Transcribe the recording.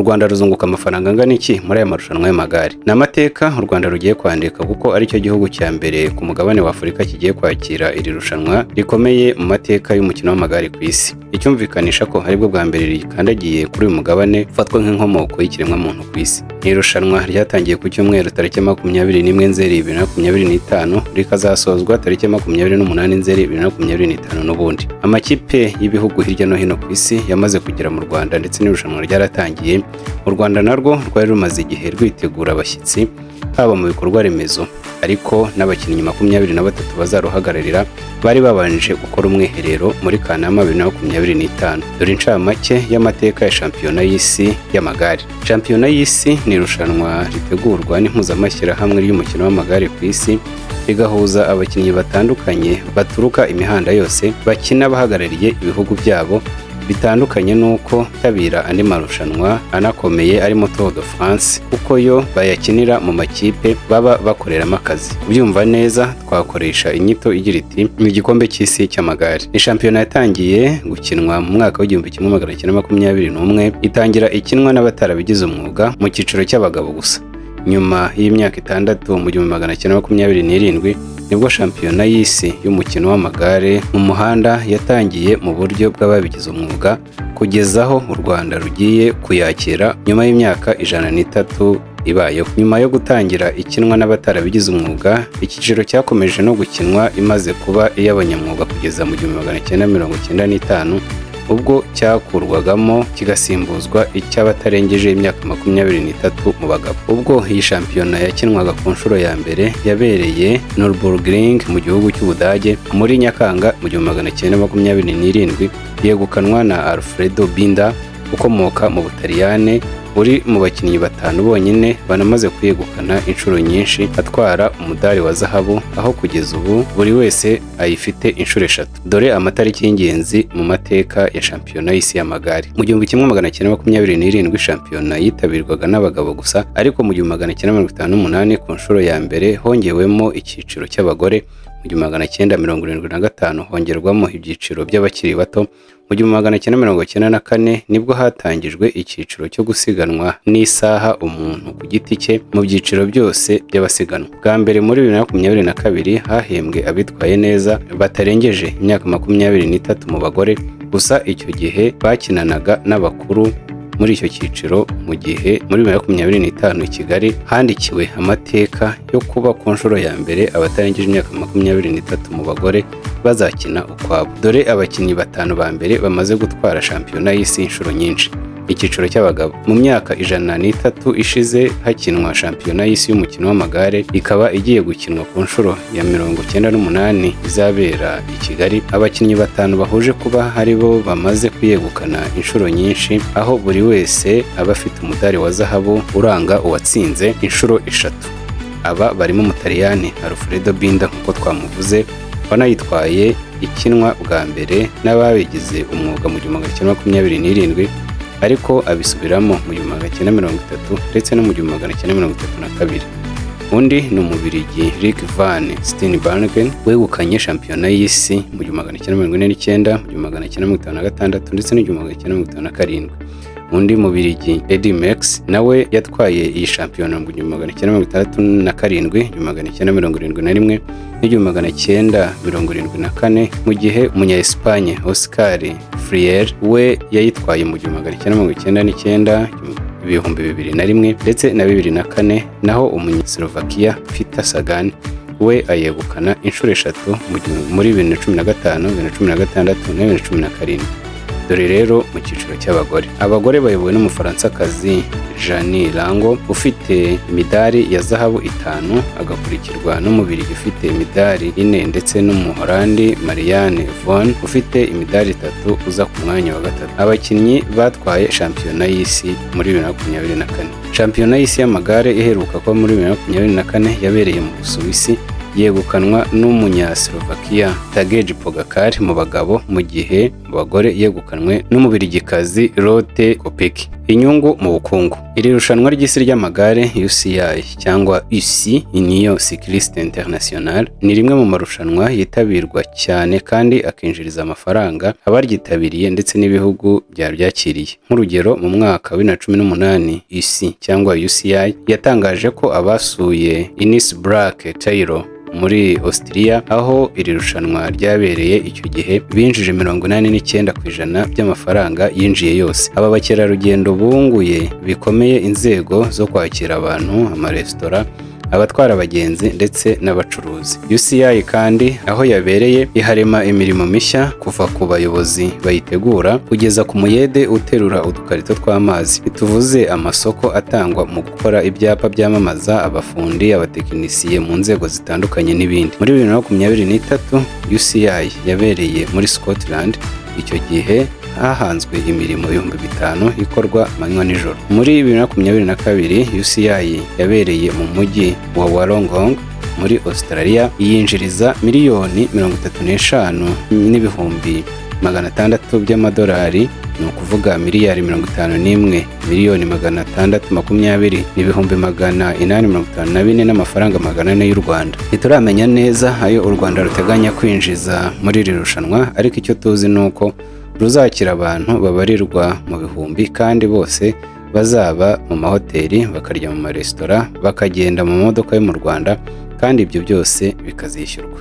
Rwanda ruzunguka amafaranga angana iki muri aya marushanwa y'amagare? Ni amateka u Rwanda rugiye kwandika kuko ari cyo gihugu cya mbere ku mugabane wa Afurika kigiye kwakira iri rushanwa rikomeye mu mateka y'umukino w'amagare ku isi. Icyumvikanisha ko aribwo bwa mbere rikandagiye kuri uyu mugabane ufatwa nk'inkomoko y'ikiremwamuntu ku isi. Iri rushanwa ryatangiye ku cyumweru tariki 21 Nzeri 2025 rikazasozwa tariki 28 Nzeri 2025 n'ubundi. Amakipe y'ibihugu hirya no hino ku isi yamaze kugera mu Rwanda ndetse n'irushanwa ryaratangiye. U Rwanda narwo rwari rumaze igihe rwitegura abashyitsi haba mu bikorwa remezo, ariko n'abakinnyi 23 bazaruhagararira bari babanje gukora umwiherero muri Kanama 2025. Dore incamake y'amateka ya shampiyona y'isi y'amagare. Shampiyona y'isi ni irushanwa ritegurwa n'impuzamashyirahamwe ry'umukino w'amagare ku isi, rigahuza abakinnyi batandukanye baturuka imihanda yose bakina bahagarariye ibihugu byabo bitandukanye, nuko tabira andi marushanwa anakomeye arimo Tour de France kuko yo bayakinira mu makipe baba bakoreramo akazi. Kubyumva neza twakoresha inyito igira iti mu gikombe cy'isi cy'amagare. Ni shampiyona yatangiye gukinwa mu mwaka w'1921, itangira ikinwa n'abatarabigize umwuga mu cyiciro cy'abagabo gusa. Nyuma y'imyaka 6 mu 1927 nibwo shampiyona y'isi y'umukino w'amagare mu muhanda yatangiye mu buryo bw'ababigize umwuga, kugezaho u Rwanda rugiye kuyakira nyuma y'imyaka 103 ibayeho. Nyuma yo gutangira ikinwa n'abatarabigize umwuga, icyiciro cyakomeje no gukinwa imaze kuba iy'abanyamwuga kugeza mu 1995, ubwo cyakurwagamo kigasimbuzwa icy'abatarengeje imyaka 23 mu bagabo. Ubwo iyi shampiyona yakinwaga ku nshuro ya mbere yabereye Nürburgring mu gihugu cy'Ubudage muri Nyakanga mu 1927, yegukanwa na Alfredo Binda ukomoka mu Butaliyane, uri mu bakinnyi 5 bonyine banamaze kwegukana inshuro nyinshi atwara umudari wa zahabu, aho kugeza ubu buri wese ayifite inshuro 3. Dore amatariki y'ingenzi mu mateka ya shampiyona y'isi y'amagare. Mu 1927 shampiyona yitabirwaga n'abagabo gusa, ariko mu 1958 ku nshuro ya mbere hongewemo icyiciro cy'abagore. Mu 1975 hongerwamo ibyiciro by'abakiri bato. Mu 1994 nibwo hatangijwe icyiciro cyo gusiganwa n'isaha umuntu ku giti cye mu byiciro byose by'abasiganwa. Bwa mbere muri 2022 hahembwe abitwaye neza batarengeje imyaka 23 mu bagore, gusa icyo gihe bakinanaga n'abakuru muri icyo cyiciro, mu gihe muri 2025 i Kigali handikiwe amateka yo kuba ku nshuro ya mbere abatarengeje imyaka 23 mu bagore bazakina ukwabo. Dore abakinnyi 5 ba mbere bamaze gutwara shampiyona y'isi inshuro nyinshi. Icyiciro cy'abagabo. Mu myaka 103 ishize hakinwa shampiyona y'isi y'umukino w'amagare, ikaba igiye gukinwa ku nshuro ya 98 izabera i Kigali. Abakinnyi 5 bahuje kuba hari bo bamaze kuyegukana inshuro nyinshi, aho buri wese aba afite umudari wa zahabu uranga uwatsinze inshuro 3. Aba barimo Umutaliyani Alfredo Binda nk'uko twamuvuze, wanayitwaye ikinwa bwa mbere n'ababigize umwuga mu 1927, ariko abisubiramo mu 1930 ndetse no mu 1932. Undi ni Umubirigi Rick van Steenbergen wegukanye shampiyona y'isi mu 1949, mu 1956 ndetse no mu 1957. Undi Mubirigi Eddy Merckx nawe yatwaye iyi shampiyona mu 1967, 1971 1974, mu gihe umunya-Espagne Oscar Freire we yayitwaye mu 1999, 2001 ndetse na 2004, naho umunya-Slovakia Peter Sagan we ayegukana inshuro 3 muri 2015, 2016 na 2017. Dore rero mu cyiciro cy'abagore. Abagore bayobowe n'Umufaransa-kazi Jeanne Lango ufite imidari ya zahabu 5, agakurikirwa n'Umubirigi ufite imidari 4 ndetse n'Umuholandi Marianne Von ufite imidari 3 uza ku mwanya wa 3. Abakinnyi batwaye shampiyona y'isi muri 2024. Shampiyona y'isi y'amagare iheruka kuba muri 2024 yabereye mu Busuwisi, yegukanwa n'umunya-Slovakia Tadej Pogacar mu bagabo, mu gihe mu bagore yegukanwe n'Umubirigikazi Lotte Kopecky. Inyungu mu bukungu. Iri rushanwa ry'isi ry'amagare UCI cyangwa UCI Union Cycliste Internationale ni rimwe mu marushanwa yitabirwa cyane kandi akinjiriza amafaranga abaryitabiriye ndetse n'ibihugu byaryakiriye. Nk'urugero, mu mwaka wa 2018 UCI cyangwa UCI yatangaje ko abasuye Innis Black Taylor muri Austria aho iri rushanwa ryabereye icyo gihe binjije 89% by'amafaranga yinjiye yose. Aba bakerarugendo bunguye bikomeye inzego zo kwakira abantu, amaresitora, abatwara abagenzi ndetse n'abacuruzi. UCI kandi aho yabereye iharema imirimo mishya kuva ku bayobozi bayitegura kugeza ku muyede uterura udukarito tw'amazi. Bituvuze amasoko atangwa mu gukora ibyapa byamamaza, abafundi, abatekinisiye mu nzego zitandukanye n'ibindi. Muri 2023 UCI yabereye muri Scotland. Icyo gihe hahanzwe imirimo 5,000 ikorwa manywa nijoro. Muri 2022 UCI yabereye mu mujyi wa Wollongong muri Australia, yinjiriza miliyoni 35,600 by'amadolari, ni ukuvuga miliyari 51 miliyoni 620,854 n'amafaranga 400 y'u Rwanda. Ntituramenya neza ayo u Rwanda ruteganya kwinjiza muri iri rushanwa, ariko icyo tuzi ni uko ruzakira abantu babarirwa mu bihumbi kandi bose bazaba mu mahoteli, bakarya mu maresitora, bakagenda mu modoka yo mu Rwanda kandi ibyo byose bikazishyurwa.